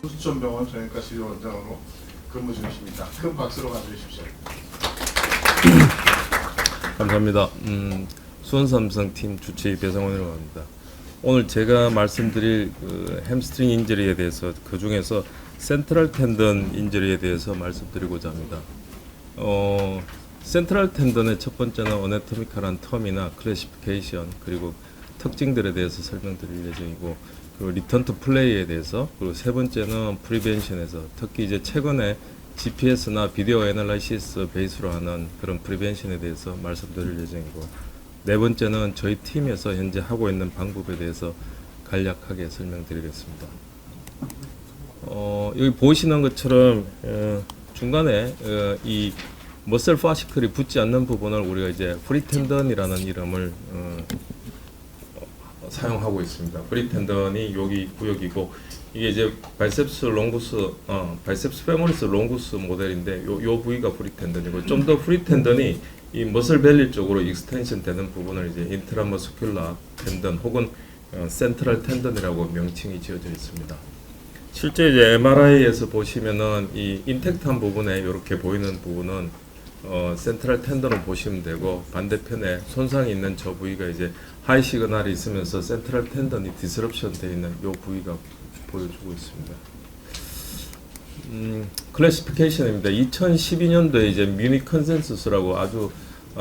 수천병원 정형외과 치료원장으로 근무 중이십니다. 큰 박수로 맞아주십시오. 감사합니다. 수원삼성팀 주치의 배성원이라고 합니다. 오늘 제가 말씀드릴 햄스트링 인저리에 대해서 그 중에서 센트럴 텐던 인저리에 대해서 말씀드리고자 합니다. 센트럴 텐던의 첫 번째는 어네토미컬한 텀이나 클래시피케이션 그리고 특징들에 대해서 설명드릴 예정이고, 그리고 리턴 투 플레이에 대해서, 그리고 세 번째는 프리벤션에서 특히 이제 최근에 GPS나 비디오 애널라이시스 베이스로 하는 그런 프리벤션에 대해서 말씀드릴 예정이고, 네 번째는 저희 팀에서 현재 하고 있는 방법에 대해서 간략하게 설명드리겠습니다. 여기 보시는 것처럼 중간에 이 머슬 파시클이 붙지 않는 부분을 우리가 이제 프리텐던이라는 이름을 사용하고 있습니다. 프리텐던이 여기 구역이고, 이게 이제 바이셉스 롱구스, 바이셉스 페모리스 롱구스 모델인데 요 부위가 프리텐던이고, 좀 더 프리텐던이 이 머슬 벨리 쪽으로 익스텐션 되는 부분을 이제 인트라머스큘라 텐던 혹은 센트럴 텐던이라고 명칭이 지어져 있습니다. 실제 이제 MRI에서 보시면은 이 인텍트한 부분에 이렇게 보이는 부분은 센트럴 텐던을 보시면 되고, 반대편에 손상이 있는 저 부위가 이제 하이 시그널이 있으면서 센트럴 텐던이 디스럽션 되어 있는 이 부위가 보여주고 있습니다. 클래시피케이션입니다. 2012년도에 이제 뮤닉 컨센서스라고 아주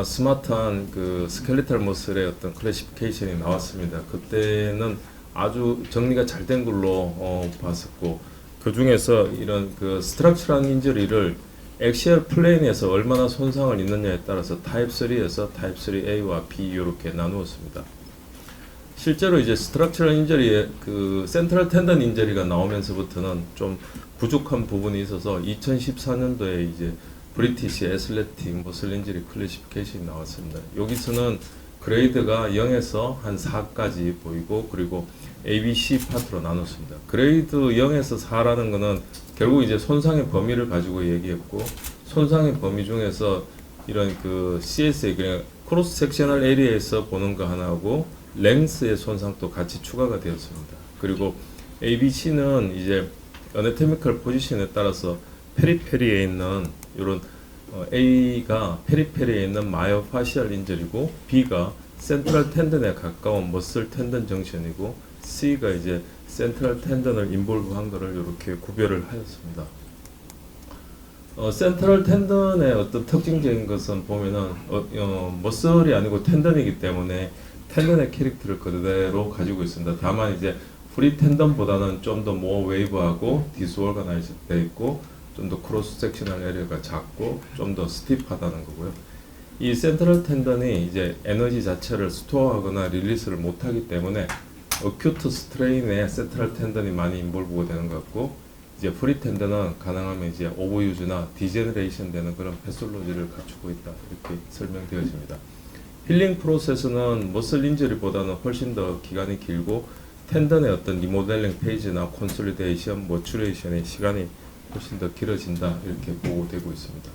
스마트한 그 스켈레탈 머슬의 어떤 클래시피케이션이 나왔습니다. 그때는 아주 정리가 잘 된 걸로 봤었고, 그 중에서 이런 그 스트럭처럴 인저리를 엑시얼 플레인에서 얼마나 손상을 입느냐에 따라서 타입 3에서 타입 3A와 B 이렇게 나누었습니다. 실제로 이제 스트럭처럴 인저리의 그 센트럴 텐던 인저리가 나오면서부터는 좀 부족한 부분이 있어서 2014년도에 이제 브리티시 애슬레틱 머슬 인저리 클래시피케이션이 나왔습니다. 여기서는 그레이드가 0에서 한 4까지 보이고, 그리고 ABC 파트로 나눴습니다. 그레이드 0에서 4라는 거는 결국 이제 손상의 범위를 가지고 얘기했고, 손상의 범위 중에서 이런 그 CSA 그냥 크로스 섹셔널 에리아에서 보는 거 하나하고 랭스의 손상도 같이 추가가 되었습니다. 그리고 ABC는 이제 어네토미컬 포지션에 따라서 페리페리에 있는 이런 A가 페리페리에 있는 마이오파시얼 인저리고, B가 센트럴 텐던에 가까운 머슬 텐던 정션이고, C가 이제 센트럴 텐던을 인볼브한 거를 이렇게 구별을 하였습니다. 센트럴 텐던의 어떤 특징적인 것은 보면은 머슬이 아니고 텐던이기 때문에 텐던의 캐릭터를 그대로 가지고 있습니다. 다만 이제 프리 텐던보다는 좀 더 모 웨이브하고 디스올가나이즈 되어 있고, 좀 더 크로스 섹셔널 에리어가 작고 좀 더 스티프하다는 거고요. 이 센트럴 텐던이 이제 에너지 자체를 스토어하거나 릴리스를 못하기 때문에 어큐트 스트레인에 센트럴 텐던이 많이 인볼브가 되는 것 같고, 이제 프리 텐던은 가능하면 이제 오버유즈나 디제너레이션 되는 그런 패솔로지를 갖추고 있다, 이렇게 설명되어집니다. 힐링 프로세스는 머슬 인저리보다는 훨씬 더 기간이 길고, 텐던의 어떤 리모델링 페이지나 콘솔리데이션, 머추레이션의 시간이 훨씬 더 길어진다, 이렇게 보고되고 있습니다.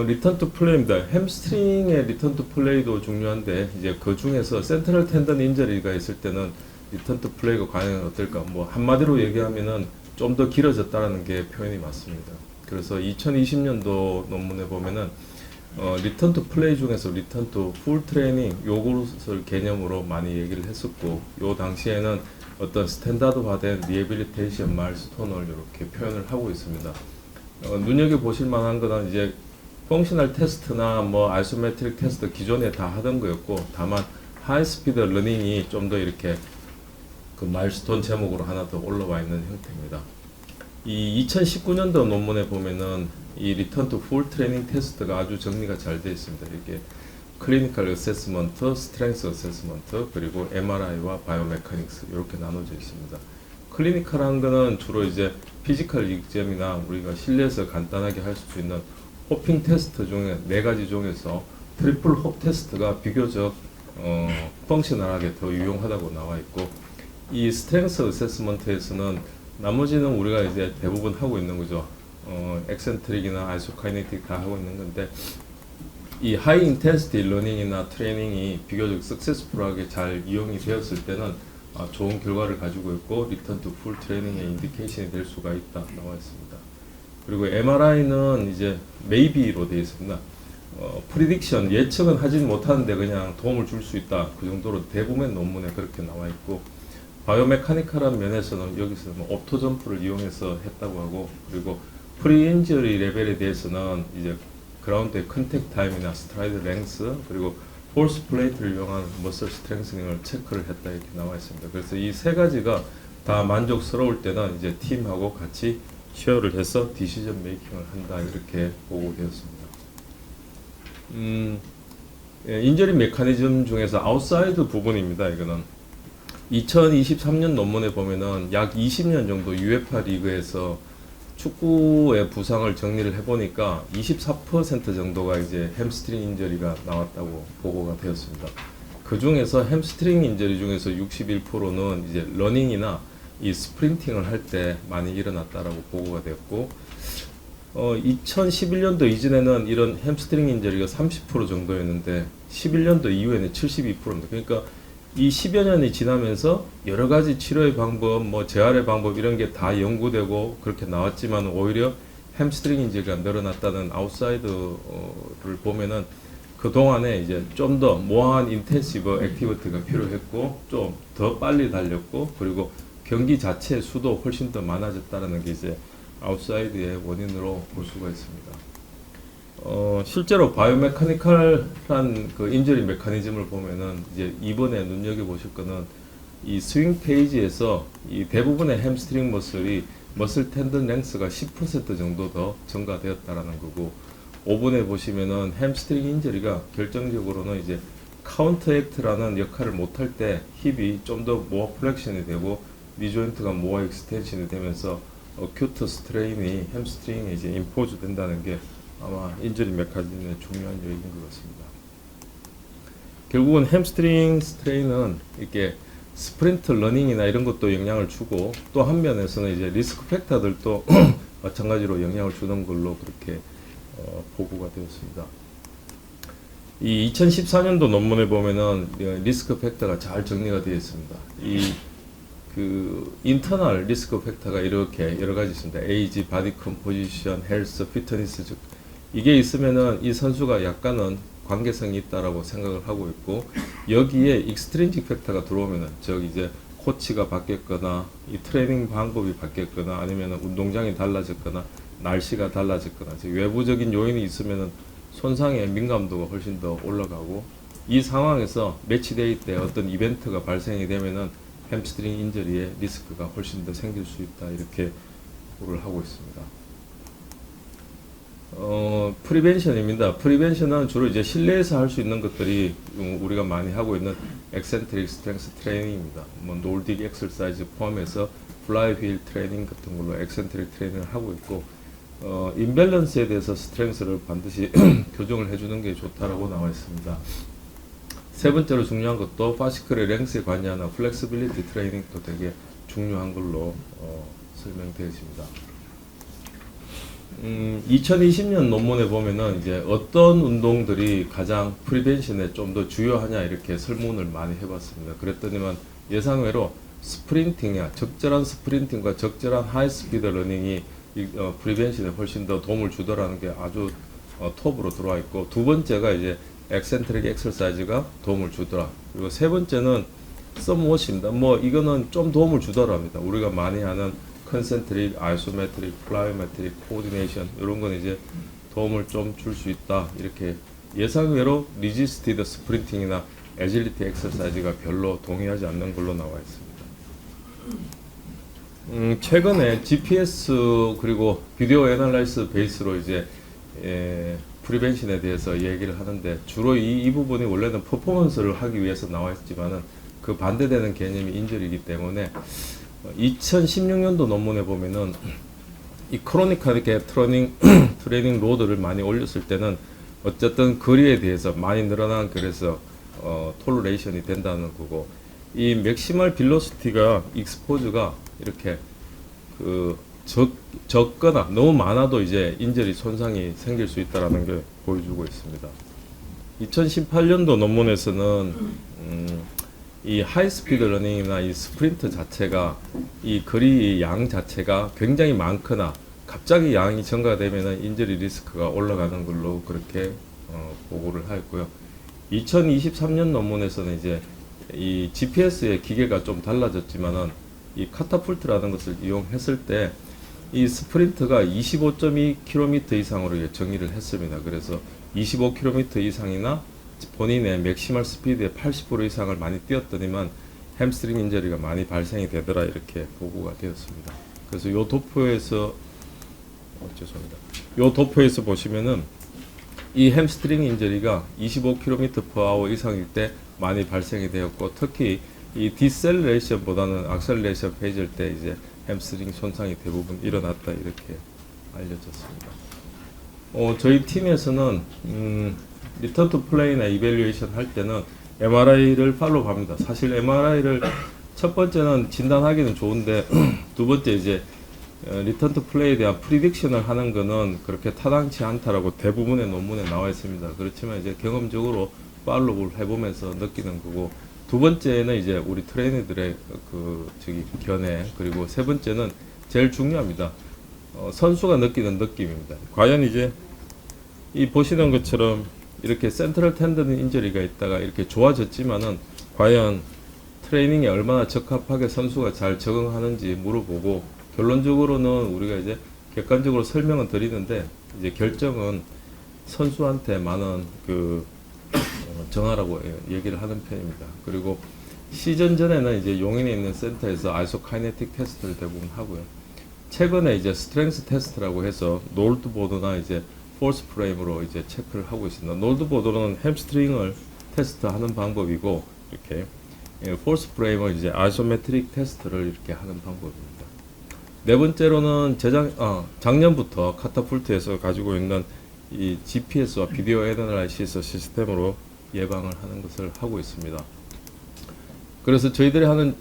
리턴 투 플레이입니다. 햄스트링의 리턴 투 플레이도 중요한데, 이제 그 중에서 센트럴 텐던 인저리가 있을 때는 리턴 투 플레이가 과연 어떨까? 뭐 한마디로 얘기하면은 좀 더 길어졌다라는 게 표현이 맞습니다. 그래서 2020년도 논문에 보면은 리턴 투 플레이 중에서 리턴 투 풀 트레이닝 요것을 개념으로 많이 얘기를 했었고, 요 당시에는 어떤 스탠다드화된 리해빌리테이션 마일스톤을 이렇게 표현을 하고 있습니다. 눈여겨보실 만한 거는 이제 펑셔널 테스트나 뭐 아이소메트릭 테스트 기존에 다 하던 거였고, 다만 하이스피드 러닝이 좀 더 이렇게 그 마일스톤 제목으로 하나 더 올라와 있는 형태입니다. 이 2019년도 논문에 보면은 이 리턴 투 풀 트레이닝 테스트가 아주 정리가 잘 되어 있습니다. 이게 클리니컬 어세스먼트, 스트렝스 어세스먼트, 그리고 MRI와 바이오메카닉스 이렇게 나눠져 있습니다. 클리니컬한 거는 주로 이제 피지컬 익점이나 우리가 실내에서 간단하게 할 수 있는 호핑 테스트 중에 4가지 중에서 트리플 홉 테스트가 비교적 펑셔널하게 더 유용하다고 나와 있고, 이 스트렝스 어세스먼트에서는 나머지는 우리가 이제 대부분 하고 있는 거죠. 엑센트릭이나 아이소카이네틱 다 하고 있는 건데, 이 하이 인텐시티 러닝이나 트레이닝이 비교적 석세스풀하게 잘 이용이 되었을 때는 좋은 결과를 가지고 있고 리턴 투 풀 트레이닝의 인디케이션이 될 수가 있다 나와 있습니다. 그리고 MRI는 이제 maybe로 되어 있습니다. 프리딕션 예측은 하진 못하는데 그냥 도움을 줄 수 있다. 그 정도로 대부분의 논문에 그렇게 나와 있고, 바이오메카니컬한 면에서는 여기서 뭐 옵토 점프를 이용해서 했다고 하고, 그리고 프리인저리 레벨에 대해서는 이제 그라운드의 컨택 타임이나 스트라이드 랭스, 그리고 폴스 플레이트를 이용한 머슬 스트렝스닝을 체크를 했다 이렇게 나와 있습니다. 그래서 이 세 가지가 다 만족스러울 때는 이제 팀하고 같이 쉐어를 해서 디시전 메이킹을 한다 이렇게 보고되었습니다. 인저리 메커니즘 중에서 아웃사이드 부분입니다. 이거는 2023년 논문에 보면은 약 20년 정도 UEFA 리그에서 축구의 부상을 정리를 해보니까 24% 정도가 이제 햄스트링 인저리가 나왔다고 보고가 되었습니다. 그 중에서 햄스트링 인저리 중에서 61%는 이제 러닝이나 이 스프린팅을 할 때 많이 일어났다라고 보고가 되었고, 2011년도 이전에는 이런 햄스트링 인저리가 30% 정도였는데 11년도 이후에는 72%입니다. 그러니까 이 10여 년이 지나면서 여러 가지 치료의 방법, 뭐 재활의 방법 이런 게 다 연구되고 그렇게 나왔지만 오히려 햄스트링 인저리가 늘어났다는 아웃사이드를 보면은 그 동안에 이제 좀 더 모아한 인텐시브 액티비티가 필요했고 좀 더 빨리 달렸고 그리고 경기 자체의 수도 훨씬 더 많아졌다는 게 이제 아웃사이드의 원인으로 볼 수가 있습니다. 실제로 바이오메카니컬한 그 인저리 메커니즘을 보면은 이제 이번에 눈여겨보실 거는 이 스윙 페이지에서 이 대부분의 햄스트링 머슬이 머슬 텐던 랭스가 10% 정도 더 증가되었다라는 거고, 5번에 보시면은 햄스트링 인저리가 결정적으로는 이제 카운터 액트라는 역할을 못할 때 힙이 좀 더 모어 플렉션이 되고 니 조인트가 모어 익스텐션이 되면서 어큐트 스트레인이 햄스트링에 이제 임포즈 된다는 게 아마 인저리 메커니즘의 중요한 요인인 것 같습니다. 결국은 햄스트링 스트레인은 이렇게 스프린트 러닝이나 이런 것도 영향을 주고 또 한 면에서는 이제 리스크 팩터들도 마찬가지로 영향을 주는 걸로 그렇게 보고가 되었습니다. 이 2014년도 논문에 보면은 리스크 팩터가 잘 정리가 되어 있습니다. 그 인터널 리스크 팩터가 이렇게 여러 가지 있습니다. 에이지, 바디 컴포지션, 헬스, 피트니스, 즉 이게 있으면은 이 선수가 약간은 관계성이 있다라고 생각을 하고 있고, 여기에 익스트린직 팩터가 들어오면은 즉 이제 코치가 바뀌었거나 이 트레이닝 방법이 바뀌었거나 아니면 운동장이 달라졌거나 날씨가 달라졌거나 즉 외부적인 요인이 있으면은 손상의 민감도가 훨씬 더 올라가고, 이 상황에서 매치데이 때 어떤 이벤트가 발생이 되면은 햄스트링 인저리의 리스크가 훨씬 더 생길 수 있다 이렇게 보고를 하고 있습니다. 프리벤션입니다. 프리벤션은 주로 이제 실내에서 할 수 있는 것들이 우리가 많이 하고 있는 엑센트릭 스트렝스 트레이닝입니다. 뭐 놀딕 엑서사이즈 포함해서 플라이 휠 트레이닝 같은 걸로 엑센트릭 트레이닝을 하고 있고, 임밸런스에 대해서 스트렝스를 반드시 교정을 해주는 게 좋다라고 나와 있습니다. 세 번째로 중요한 것도 파시클의 랭스에 관여하는 플렉시빌리티 트레이닝도 되게 중요한 걸로 설명되어 있습니다. 2020년 논문에 보면은 이제 어떤 운동들이 가장 프리벤션에 좀 더 주요하냐 이렇게 설문을 많이 해봤습니다. 그랬더니만 예상외로 스프린팅이야, 적절한 스프린팅과 적절한 하이 스피드 러닝이 프리벤션에 훨씬 더 도움을 주더라는 게 아주 톱으로 들어와 있고, 두 번째가 이제 엑센트릭 엑서사이즈가 도움을 주더라. 그리고 세 번째는 썸워시입니다. 뭐 이거는 좀 도움을 주더랍니다. 우리가 많이 하는 컨센트릭, 아이소메트릭, 플라이오메트릭, 코오디네이션 이런 건 이제 도움을 좀 줄 수 있다. 이렇게 예상외로 리지스티드 스프린팅이나 애질리티 엑서사이즈가 별로 동의하지 않는 걸로 나와 있습니다. 최근에 GPS 그리고 비디오 애널라이스 베이스로 이제 프리벤션에 대해서 얘기를 하는데, 주로 이 부분이 원래는 퍼포먼스를 하기 위해서 나와 있지만은 그 반대되는 개념이 인저리이기 때문에 2016년도 논문에 보면은 이 크로니컬하게 트레이닝 로드를 많이 올렸을 때는 어쨌든 거리에 대해서 많이 늘어난, 그래서 톨러레이션이 된다는 거고, 이 맥시멀 빌로시티가 익스포즈가 이렇게 적거나 너무 많아도 이제 인저리 손상이 생길 수 있다라는 걸 보여주고 있습니다. 2018년도 논문에서는 이 하이스피드 러닝이나 이 스프린트 자체가 이 거리 양 자체가 굉장히 많거나 갑자기 양이 증가되면은 인저리 리스크가 올라가는 걸로 그렇게 보고를 하였고요. 2023년 논문에서는 이제 이 GPS의 기계가 좀 달라졌지만은 이 카타풀트라는 것을 이용했을 때 이 스프린트가 25.2km 이상으로 정의를 했습니다. 그래서 25km 이상이나 본인의 맥시멀 스피드의 80% 이상을 많이 뛰었더니만 햄스트링 인저리가 많이 발생이 되더라 이렇게 보고가 되었습니다. 그래서 요 도표에서 죄송합니다. 요 도표에서 보시면은 이 햄스트링 인저리가 25km/h 이상일 때 많이 발생이 되었고 특히 이 디셀레이션보다는 악셀레이션 페이지일 때 이제 햄스트링 손상이 대부분 일어났다 이렇게 알려졌습니다. 저희 팀에서는 리턴 투 플레이나 이밸류에이션 할 때는 MRI를 팔로우 합니다. 사실 MRI를 첫 번째는 진단하기는 좋은데 두 번째 이제 리턴 투 플레이에 대한 프리딕션을 하는 거는 그렇게 타당치 않다라고 대부분의 논문에 나와 있습니다. 그렇지만 이제 경험적으로 팔로우를 해보면서 느끼는 거고 두 번째는 이제 우리 트레이너들의 견해 그리고 세 번째는 제일 중요합니다. 선수가 느끼는 느낌입니다. 과연 이제 이 보시는 것처럼 이렇게 센트럴 텐던 인저리가 있다가 이렇게 좋아졌지만은 과연 트레이닝에 얼마나 적합하게 선수가 잘 적응하는지 물어보고 결론적으로는 우리가 이제 객관적으로 설명은 드리는데 이제 결정은 선수한테 많은 정하라고 얘기를 하는 편입니다. 그리고 시즌 전에는 이제 용인에 있는 센터에서 아이소카이네틱 테스트를 대부분 하고요. 최근에 이제 스트렝스 테스트라고 해서 놀드보드나 이제 포스 프레임으로 이제 체크를 하고 있습니다. 놀드보드는 햄스트링을 테스트하는 방법이고 이렇게 포스 프레임은 이제 아이소메트릭 테스트를 이렇게 하는 방법입니다. 네 번째로는 작년부터 카타풀트에서 가지고 있는 이 GPS와 비디오 애널라이시스 시스템으로 예방을 하는 것을 하고 있습니다. 그래서 저희들이 하는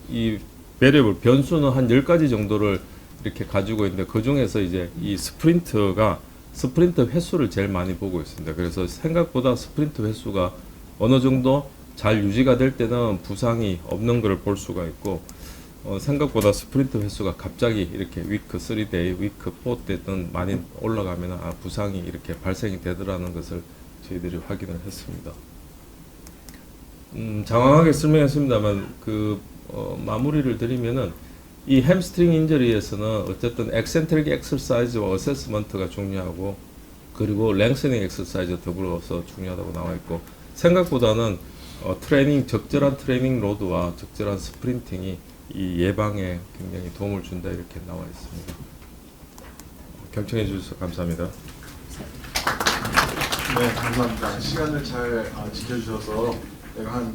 이 베리어블 변수는 한 10가지 정도를 이렇게 가지고 있는데 그 중에서 이제 이 스프린트 횟수를 제일 많이 보고 있습니다. 그래서 생각보다 스프린트 횟수가 어느 정도 잘 유지가 될 때는 부상이 없는 것을 볼 수가 있고 생각보다 스프린트 횟수가 갑자기 이렇게 위크 3데이, 위크 4데이든 많이 올라가면 부상이 이렇게 발생이 되더라는 것을 저희들이 확인을 했습니다. 장황하게 설명했습니다만 마무리를 드리면은 이 햄스트링 인저리에서는 어쨌든 엑센트릭 엑서사이즈와 어세스먼트가 중요하고 그리고 랭스닝 엑서사이즈 더불어서 중요하다고 나와 있고 생각보다는 적절한 트레이닝 로드와 적절한 스프린팅이 이 예방에 굉장히 도움을 준다 이렇게 나와 있습니다. 경청해 주셔서 감사합니다. 네, 감사합니다. 시간을 잘 지켜주셔서 내가 한